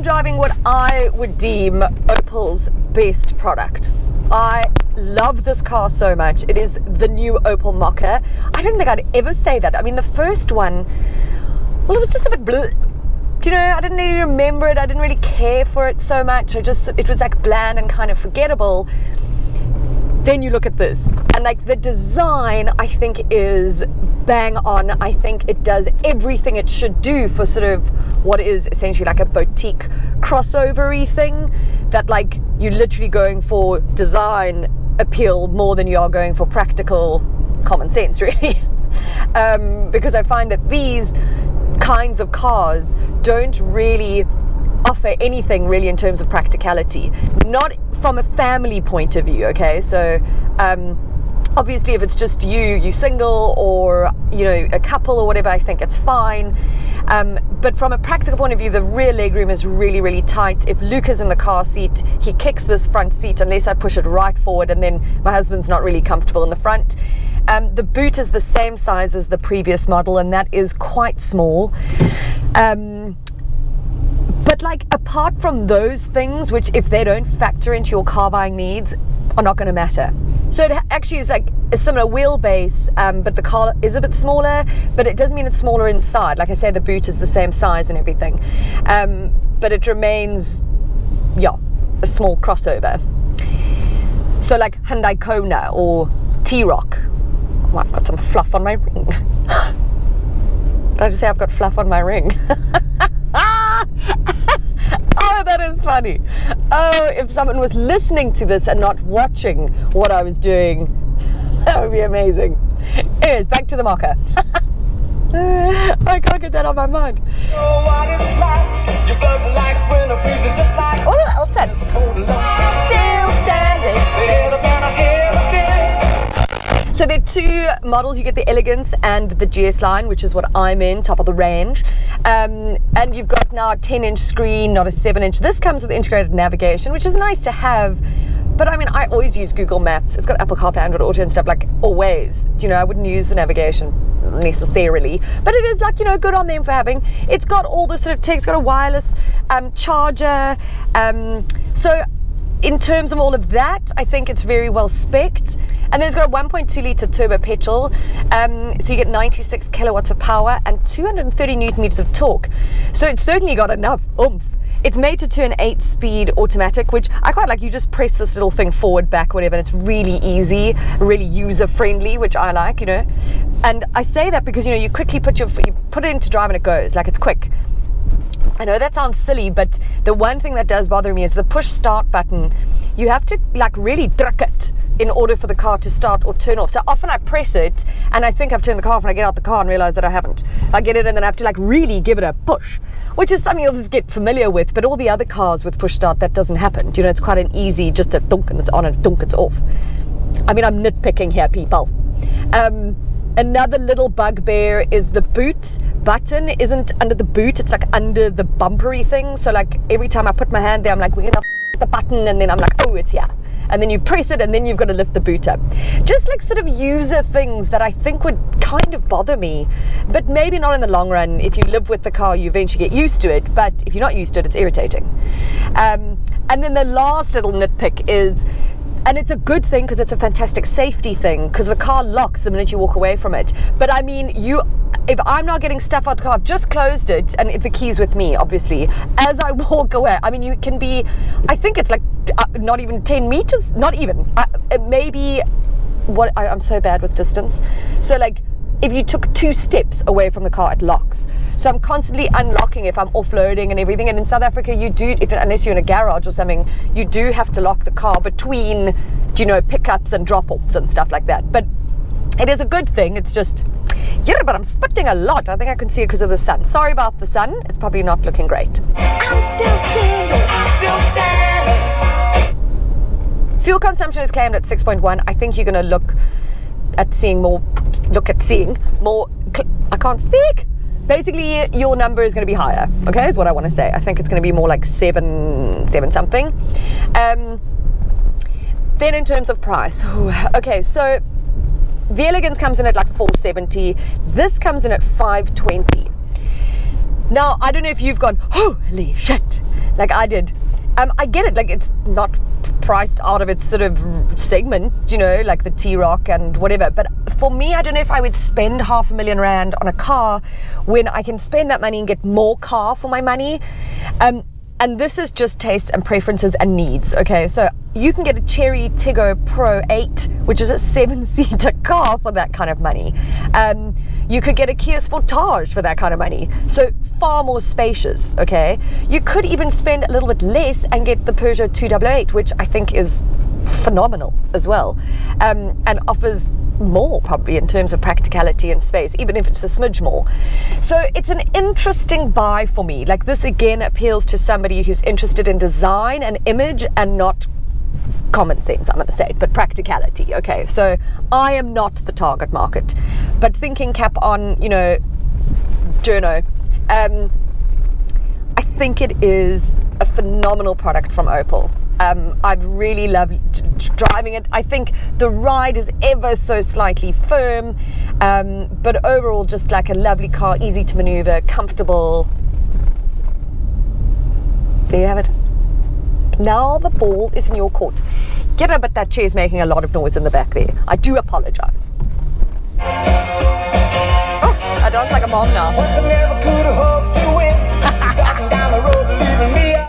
driving what I would deem Opel's best product. I love this car so much. It is the new Opel Mokka. I don't think I'd ever say that. I mean, the first one, well, it was just a bit bleh. You know, I didn't really remember it. I didn't really care for it so much. It was like bland and kind of forgettable. Then you look at this, and like the design, I think, is bang on. I think it does everything it should do for sort of what is essentially like a boutique crossover-y thing, that like you're literally going for design appeal more than you are going for practical common sense, really. Because I find that these kinds of cars don't really offer anything really in terms of practicality, not from a family point of view. Okay, so obviously if it's just you single, or you know, a couple or whatever, I think it's fine, but from a practical point of view, the rear legroom is really, really tight. If Luke is in the car seat, he kicks this front seat unless I push it right forward, and then my husband's not really comfortable in the front. The boot is the same size as the previous model, and that is quite small. But like, apart from those things, which if they don't factor into your car buying needs, are not going to matter. So it actually is like a similar wheelbase, but the car is a bit smaller, but it doesn't mean it's smaller inside. Like I say, the boot is the same size and everything. But it remains, yeah, a small crossover. So like Hyundai Kona or T-Rock. Oh, I've got some fluff on my ring. Did I just say I've got fluff on my ring? Oh, that is funny. Oh, if someone was listening to this and not watching what I was doing, that would be amazing. Anyways, back to the Mokka. I can't get that on my mind. Oh, Elton. Still standing. So there are two models. You get the Elegance and the GS line, which is what I'm in, top of the range. And you've got now a 10-inch screen, not a 7-inch. This comes with integrated navigation, which is nice to have. But I mean, I always use Google Maps. It's got Apple CarPlay, Android Auto and stuff, like always. You know, I wouldn't use the navigation necessarily. But it is like, you know, good on them for having. It's got all the sort of tech. It's got a wireless charger. So in terms of all of that, I think it's very well spec'd. And then it's got a 1.2 litre turbo petrol, so you get 96 kilowatts of power and 230 newton meters of torque. So it's certainly got enough oomph. It's made to turn 8-speed automatic, which I quite like. You just press this little thing forward, back, whatever, and it's really easy, really user-friendly, which I like, you know. And I say that because, you know, you quickly put it into drive and it goes, like it's quick. I know that sounds silly, but the one thing that does bother me is the push start button. You have to like really druk it in order for the car to start or turn off. So often I press it and I think I've turned the car off, and I get out the car and realize that I haven't. I get it and then I have to like really give it a push, which is something you'll just get familiar with. But all the other cars with push start, that doesn't happen. You know, it's quite an easy, just a dunk and it's on and a dunk it's off. I mean, I'm nitpicking here, people. Another little bugbear is the boot button isn't under the boot, it's like under the bumpery thing. So like every time I put my hand there, I'm like, we're gonna the button, and then I'm like, oh, it's here. And then you press it and then you've got to lift the boot up. Just like sort of user things that I think would kind of bother me, but maybe not in the long run. If you live with the car, you eventually get used to it, but if you're not used to it, it's irritating. And then the last little nitpick is, and it's a good thing because it's a fantastic safety thing, because the car locks the minute you walk away from it. But I mean, if I'm not getting stuff out the car, I've just closed it, and if the key's with me, obviously, as I walk away, I mean, you can be, I think it's like not even 10 meters, not even, maybe, I'm so bad with distance. So like, if you took 2 steps away from the car, it locks. So I'm constantly unlocking if I'm offloading and everything. And in South Africa, you do, unless you're in a garage or something, you do have to lock the car between, you know, pickups and drop-offs and stuff like that. But it is a good thing. It's just, yeah, but I'm spitting a lot. I think I can see it because of the sun. Sorry about the sun. It's probably not looking great. I'm still standing. I'm still standing. Fuel consumption is claimed at 6.1. I think you're going to look at seeing more. I can't speak. Basically, your number is going to be higher. Okay, is what I want to say. I think it's going to be more like 7 something. Then in terms of price, okay, so the Elegance comes in at like 470. This comes in at 520. Now, I don't know if you've gone, holy shit, like I did. I get it, like it's not priced out of its sort of segment, you know, like the T-Rock and whatever. But for me, I don't know if I would spend R500,000 on a car when I can spend that money and get more car for my money. And this is just taste and preferences and needs, okay? So you can get a Chery Tiggo Pro 8, which is a 7-seater car for that kind of money. You could get a Kia Sportage for that kind of money. So far more spacious, okay? You could even spend a little bit less and get the Peugeot 288, which I think is phenomenal as well, and offers more probably in terms of practicality and space, even if it's a smidge more. So it's an interesting buy for me. Like this again appeals to somebody who's interested in design and image and not common sense, I'm going to say, but practicality. Okay, so I am not the target market, but thinking cap on, you know, journo, I think it is a phenomenal product from Opel. I've really loved driving it. I think the ride is ever so slightly firm, but overall just like a lovely car, easy to maneuver, comfortable. There you have it. Now the ball is in your court. Yeah, but that chair's making a lot of noise in the back there. I do apologize. Oh, I dance like a mom now.